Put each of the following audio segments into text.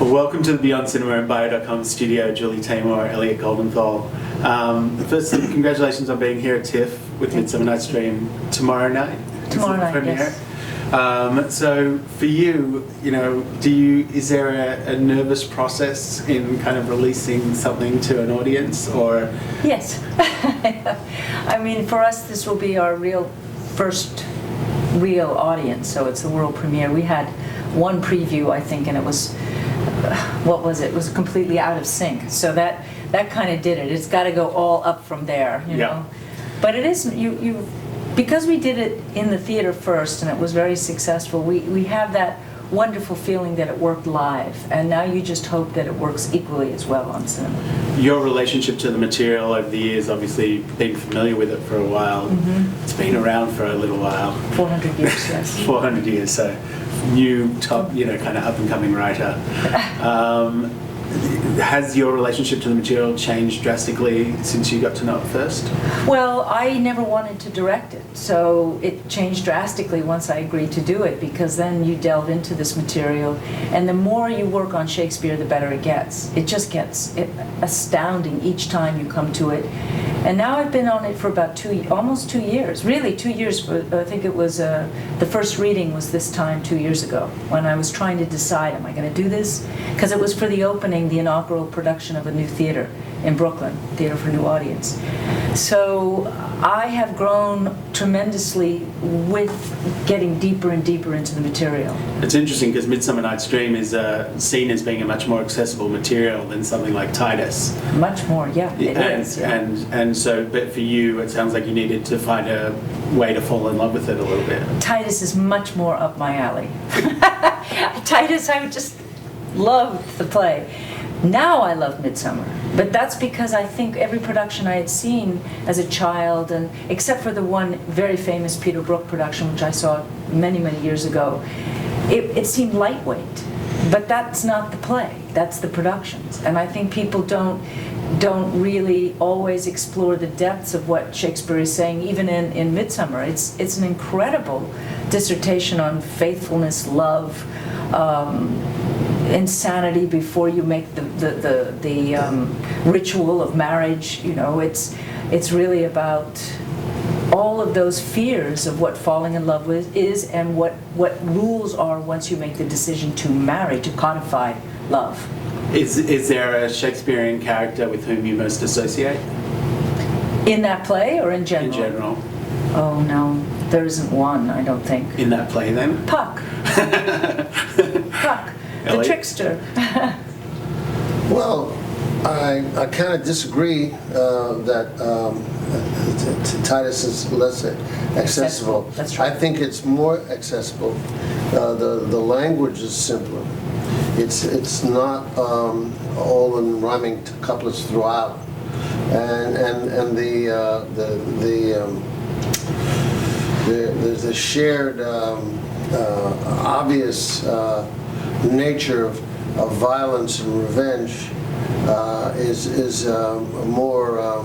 Well, welcome to the Beyond Cinema and Bio.com studio, Julie Taymor, Elliot Goldenthal. Firstly, congratulations on being here at TIFF with Midsummer Night's Dream tomorrow night. Tomorrow night, yes. So for you, is there a nervous process in kind of releasing something to an audience, or? Yes. I mean, for us, this will be our first real audience, so it's the world premiere. We had one preview, I think, and it was, what was it? It was completely out of sync. So that kind of did it. It's got to go all up from there, you know. But it is, because we did it in the theater first and it was very successful, we have that wonderful feeling that it worked live, and now you just hope that it works equally as well on cinema. Your relationship to the material over the years, obviously being familiar with it for a while, It's been around for a little while. 400 years, yes. 400 years, so new top, kind of up and coming writer. Has your relationship to the material changed drastically since you got to know it first? Well, I never wanted to direct it, so it changed drastically once I agreed to do it, because then you delve into this material, and the more you work on Shakespeare, the better it gets. It just gets astounding each time you come to it. And now I've been on it for about almost 2 years. Really, 2 years. I think it was the first reading was this time 2 years ago, when I was trying to decide, am I going to do this? Because it was for the opening, the inaugural production of a new theater in Brooklyn, Theater for New Audience. So I have grown tremendously with getting deeper and deeper into the material. It's interesting because Midsummer Night's Dream is seen as being a much more accessible material than something like Titus. Much more, yeah, it is. Yeah. And so, but for you, it sounds like you needed to find a way to fall in love with it a little bit. Titus is much more up my alley. Titus, I would just love the play. Now I love Midsummer, but that's because I think every production I had seen as a child, and except for the one very famous Peter Brook production, which I saw many, many years ago, it seemed lightweight. But that's not the play, that's the productions. And I think people don't really always explore the depths of what Shakespeare is saying, even in Midsummer. It's an incredible dissertation on faithfulness, love, insanity before you make the ritual of marriage. It's really about all of those fears of what falling in love with is, and what rules are once you make the decision to marry, to codify love. Is there a Shakespearean character with whom you most associate? In that play or in general? In general. Oh no, there isn't one, I don't think. In that play then? Puck. Puck. The Elliot? trickster. Well, I kind of disagree that Titus is less accessible. That's right. I think it's more accessible. The language is simpler. It's not all in rhyming couplets throughout, and the shared obvious nature of violence and revenge is more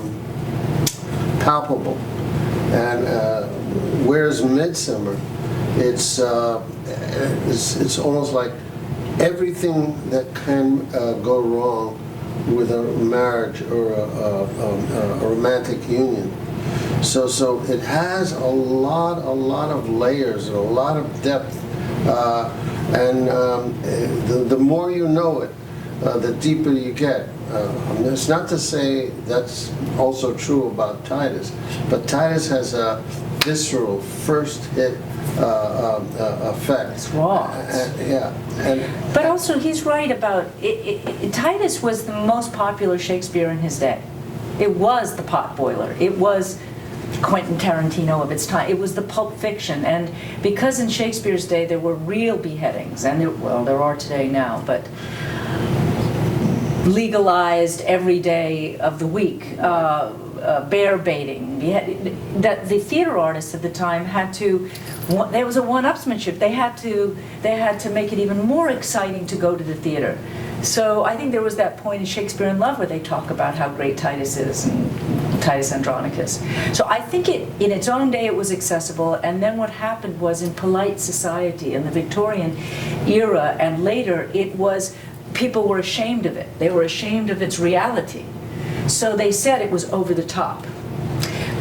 palpable. And whereas Midsummer, it's almost like everything that can go wrong with a marriage or a romantic union. So it has a lot of layers and a lot of depth. And the more you know it, the deeper you get. It's not to say that's also true about Titus, but Titus has a visceral first hit effect. It's raw. But also he's right about Titus was the most popular Shakespeare in his day. It was the potboiler. It was Quentin Tarantino of its time. It was the Pulp Fiction, and because in Shakespeare's day there were real beheadings, and there are today now, but legalized every day of the week, bear baiting. The theater artists at the time had to. There was a one-upsmanship. They had to make it even more exciting to go to the theater. So I think there was that point in Shakespeare in Love where they talk about how great Titus is, and Titus Andronicus. So I think in its own day it was accessible, and then what happened was in polite society in the Victorian era and later, it was people were ashamed of it. They were ashamed of its reality. So they said it was over the top.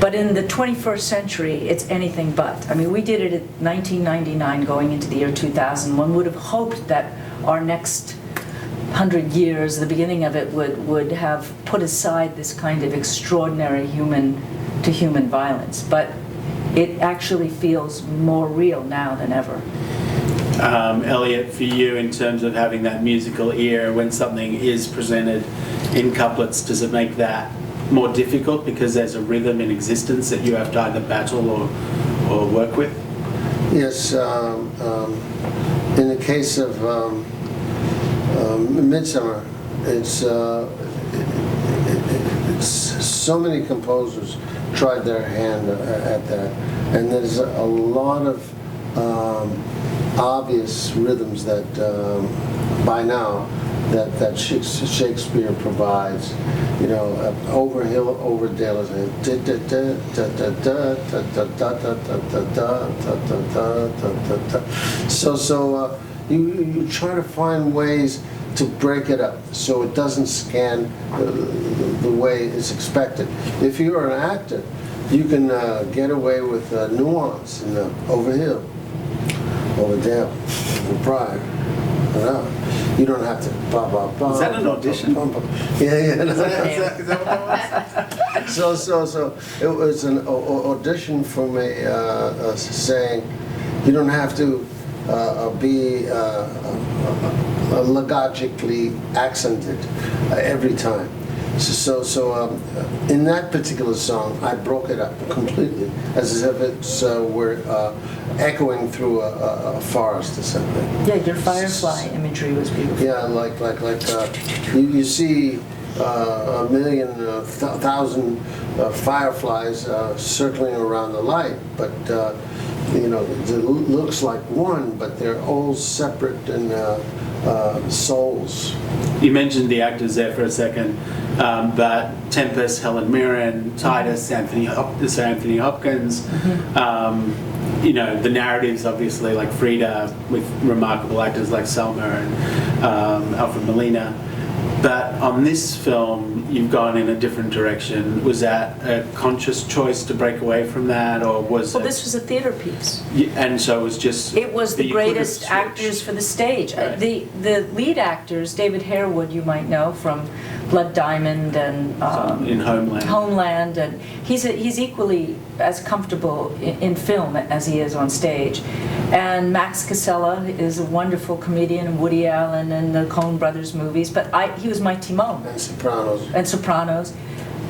But in the 21st century, it's anything but. I mean, we did it in 1999 going into the year 2000. One would have hoped that our next 100 years, the beginning of it, would have put aside this kind of extraordinary human-to-human violence. But it actually feels more real now than ever. Elliot, for you, in terms of having that musical ear, when something is presented in couplets, does it make that more difficult because there's a rhythm in existence that you have to either battle or work with? Yes. In the case of Midsummer, it's so many composers tried their hand at that, and there's a lot of obvious rhythms that by now that Shakespeare provides. You know, over hill, over dale is so you try to find ways to break it up so it doesn't scan the way it's expected. If you're an actor, you can get away with nuance in over hill, over dale, over prior. You don't have to. Is that an audition? Yeah. Is that what that was? So it was an audition for me saying you don't have to be logically accented every time. So in that particular song, I broke it up completely, as if it's were echoing through a forest or something. Yeah, your firefly imagery was beautiful. Yeah, like you see a million, thousand fireflies circling around the light, but you know, it looks like one, but they're all separate and souls. You mentioned the actors there for a second, but Tempest, Helen Mirren, Titus, Anthony Hopkins. You know, the narratives obviously like Frida with remarkable actors like Selma and Alfred Molina. But on this film, you've gone in a different direction. Was that a conscious choice to break away from that, or was Well, it... this was a theater piece. And so it was just... It was that the you could have greatest switched. actors for the stage. Right. The lead actors, David Harewood, you might know from Blood Diamond and in Homeland. and he's equally as comfortable in film as he is on stage. And Max Casella is a wonderful comedian, and Woody Allen and the Coen Brothers movies. But he was my Timon. And Sopranos.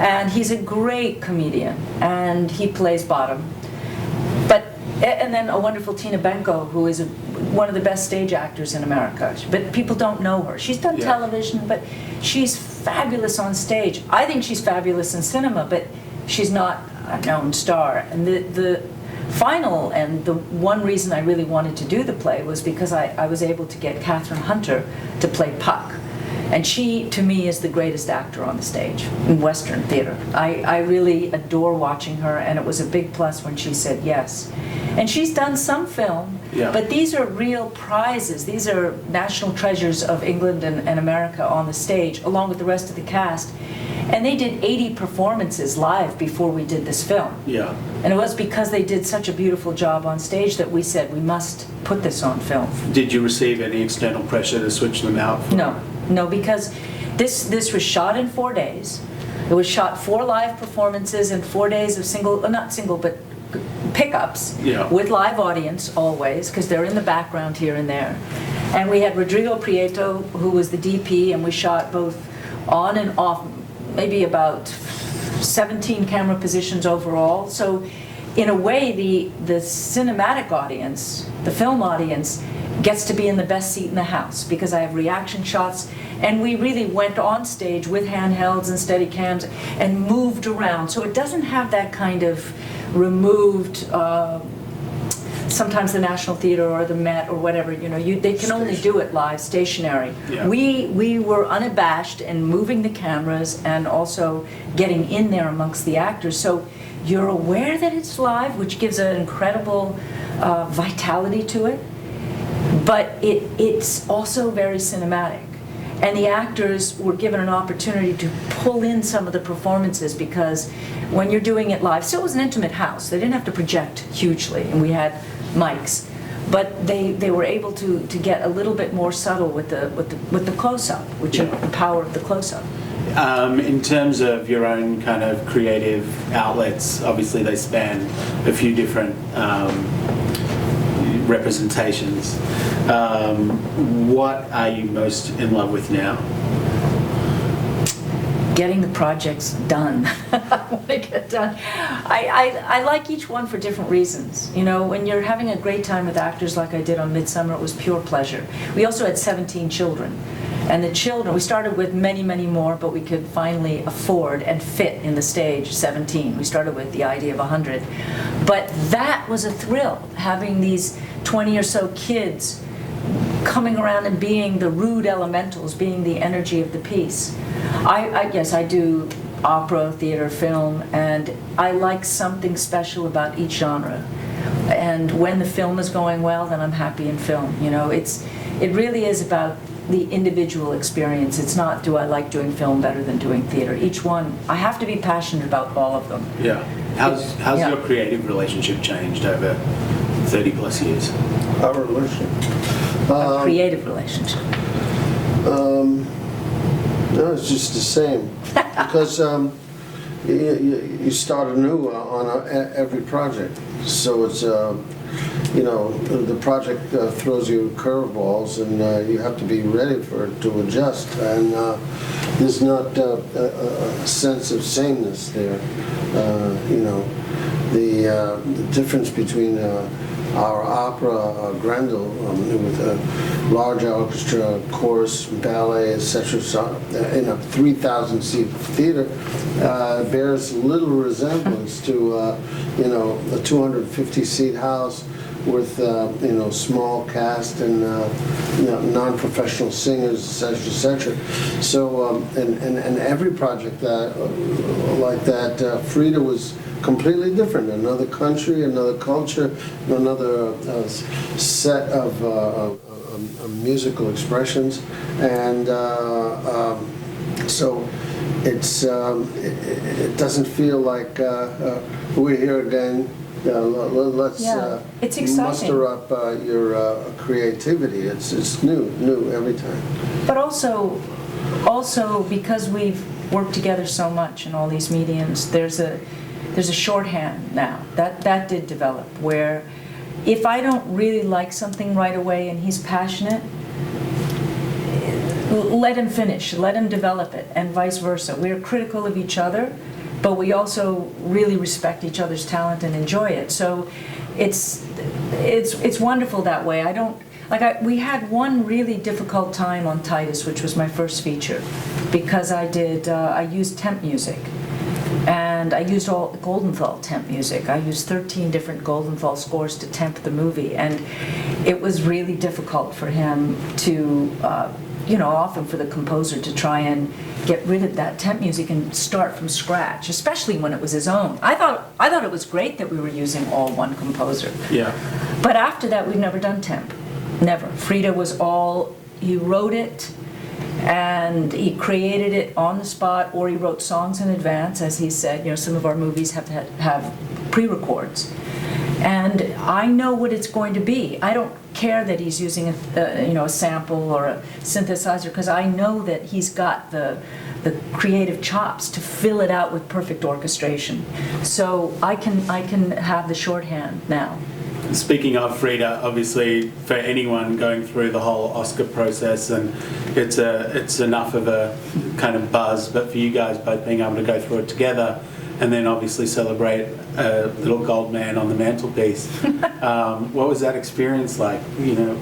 And he's a great comedian, and he plays bottom. And then a wonderful Tina Benko, who is one of the best stage actors in America. But people don't know her. She's done television, but she's fabulous on stage. I think she's fabulous in cinema, but she's not a known star. And the final, and the one reason I really wanted to do the play was because I was able to get Catherine Hunter to play Puck. And she, to me, is the greatest actor on the stage in Western theater. I really adore watching her, and it was a big plus when she said yes. And she's done some film, but these are real prizes. These are national treasures of England and America on the stage, along with the rest of the cast. And they did 80 performances live before we did this film. Yeah. And it was because they did such a beautiful job on stage that we said we must put this on film. Did you receive any external pressure to switch them out? No, because this was shot in 4 days. It was shot 4 live performances and 4 days of not single, but pickups with live audience always, because they're in the background here and there. And we had Rodrigo Prieto, who was the DP, and we shot both on and off, maybe about 17 camera positions overall. So in a way, the cinematic audience, the film audience, gets to be in the best seat in the house, because I have reaction shots, and we really went on stage with handhelds and steady cams and moved around. So it doesn't have that kind of removed, sometimes the National Theater or the Met or whatever, they can only do it live, stationary. Yeah. We were unabashed in moving the cameras and also getting in there amongst the actors. So you're aware that it's live, which gives an incredible vitality to it, but it's also very cinematic. And the actors were given an opportunity to pull in some of the performances, because when you're doing it live, so it was an intimate house. They didn't have to project hugely, and we had mics, but they were able to get a little bit more subtle with the close-up, which is the power of the close-up. In terms of your own kind of creative outlets, obviously they span a few different representations. What are you most in love with now? Getting the projects done. I want to get done. I like each one for different reasons. You know, when you're having a great time with actors like I did on Midsummer, it was pure pleasure. We also had 17 children. And the children, we started with many, many more, but we could finally afford and fit in the stage 17. We started with the idea of 100. But that was a thrill, having these 20 or so kids coming around and being the rude elementals, being the energy of the piece. Yes, I do opera, theater, film, and I like something special about each genre. And when the film is going well, then I'm happy in film. You know, it really is about the individual experience. It's not, do I like doing film better than doing theater? Each one, I have to be passionate about all of them. Yeah. How's your creative relationship changed over 30 plus years? Our relationship. A creative relationship. No, it's just the same. Because you start anew on every project. So it's, you know, the project throws you curveballs, and you have to be ready for it to adjust. And there's not a sense of sameness there. You know, the difference between our opera, Grendel, with a large orchestra, chorus, ballet, etc., in a 3,000-seat theater, bears little resemblance to, you know, a 250-seat house with, you know, small cast and, you know, non-professional singers, etc., etc. So, and every project like that, Frida was completely different. Another country, another culture, another set of musical expressions, and so it doesn't feel like we're here again. Let's it's exciting. Muster up your creativity. It's new every time. But also because we've worked together so much in all these mediums, there's a shorthand now that did develop, where if I don't really like something right away and he's passionate, let him finish, let him develop it, and vice versa. We're critical of each other, but we also really respect each other's talent and enjoy it. So it's wonderful that way. We had one really difficult time on Titus, which was my first feature, because I used temp music. And I used all Goldenthal temp music. I used 13 different Goldenthal scores to temp the movie, and it was really difficult for him to, you know, often for the composer to try and get rid of that temp music and start from scratch, especially when it was his own. I thought it was great that we were using all one composer. Yeah. But after that, we've never done temp. Never. Frida was all, he wrote it, and he created it on the spot, or he wrote songs in advance, as he said. You know, some of our movies have pre-records, and I know what it's going to be. I don't care that he's using a sample or a synthesizer, because I know that he's got the creative chops to fill it out with perfect orchestration. So I can have the shorthand now. Speaking of Frida, obviously for anyone going through the whole Oscar process, and it's enough of a kind of buzz, but for you guys both being able to go through it together and then obviously celebrate a little gold man on the mantelpiece, what was that experience like? You know,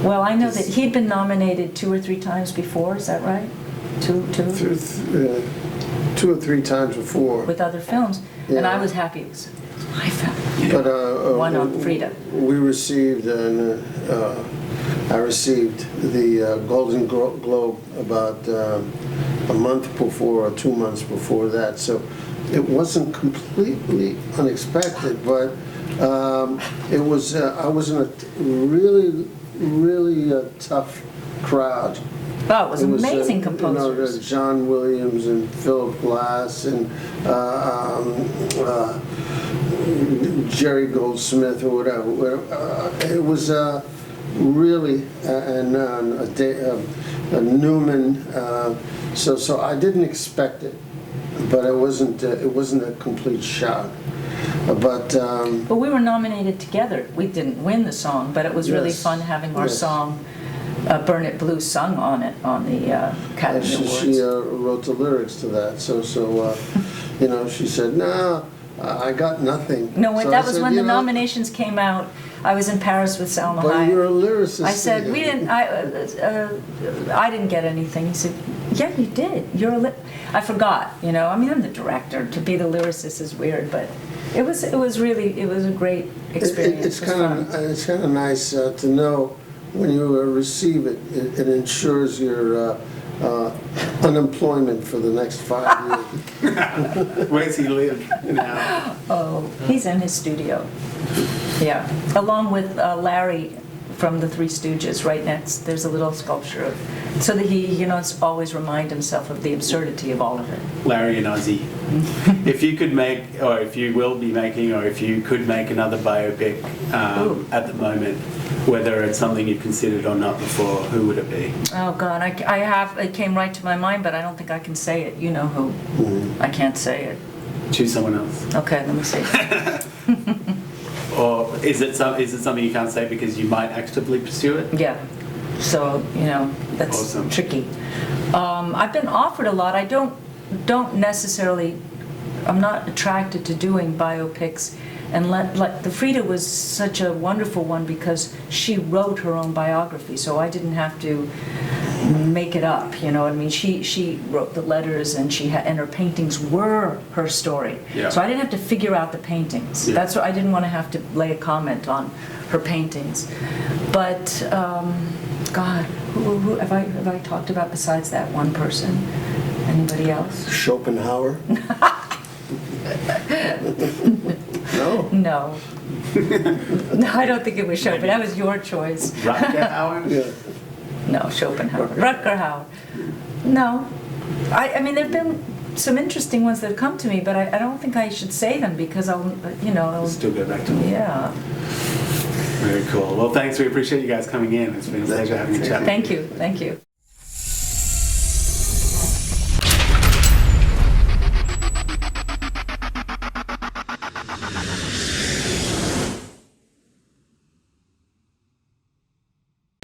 Well, I know that he'd been nominated 2 or 3 times before, is that right? Two? 2 or 3 times before. With other films, yeah. And I was happy it was my film. But one on Frida. We received, I received the Golden Globe about a month before or 2 months before that, so it wasn't completely unexpected, but it was. I was in a really tough crowd, Oh, it was amazing composers. John Williams and Philip Glass and Jerry Goldsmith or whatever. It was really and a Newman. So I didn't expect it, but it wasn't a complete shock. But we were nominated together. We didn't win the song, but it was really fun having our song, "Burn It Blue," sung on it on the Academy Awards. She wrote the lyrics to that. So she said, "No, I got nothing." No, so that was when the nominations came out. I was in Paris with Salma But Hayek. you're a lyricist. I said, "We didn't. I didn't get anything." He said, "Yeah, you did. I forgot. I mean, I'm the director. To be the lyricist is weird, but it was a great experience. It's kind of nice to know when you receive it. It ensures your unemployment for the next 5 years. Where's he live now? Oh, he's in his studio. Yeah, along with Larry from the Three Stooges. Right next, there's a little sculpture so that he, always remind himself of the absurdity of all of it. Larry and Ozzy. If you could make, or if you will be making, or if you could make another biopic at the moment, whether it's something you've considered or not before, who would it be? Oh God, it came right to my mind, but I don't think I can say it. You know who? I can't say it. Choose someone else. Okay, let me see. Or is it something you can't say because you might actively pursue it? Yeah. So that's awesome. Tricky. I've been offered a lot. I don't necessarily. I'm not attracted to doing biopics, and like the Frida was such a wonderful one because she wrote her own biography, so I didn't have to make it up. You know what I mean? She wrote the letters, and and her paintings were her story. Yeah. So I didn't have to figure out the paintings. Yeah. That's what I didn't want to have to lay a comment on her paintings. But God, who have I talked about besides that one person? Anybody else? Schopenhauer? No? No. No, I don't think it was Schopenhauer. That was your choice. Rutger Hauer? Yeah. No, Schopenhauer. Rutger Hauer. No. I mean, there have been some interesting ones that have come to me, but I don't think I should say them because I'll Still go back to me. Yeah. Very cool. Well, thanks. We appreciate you guys coming in. It's been a pleasure having a chat. Thank you. Thank you.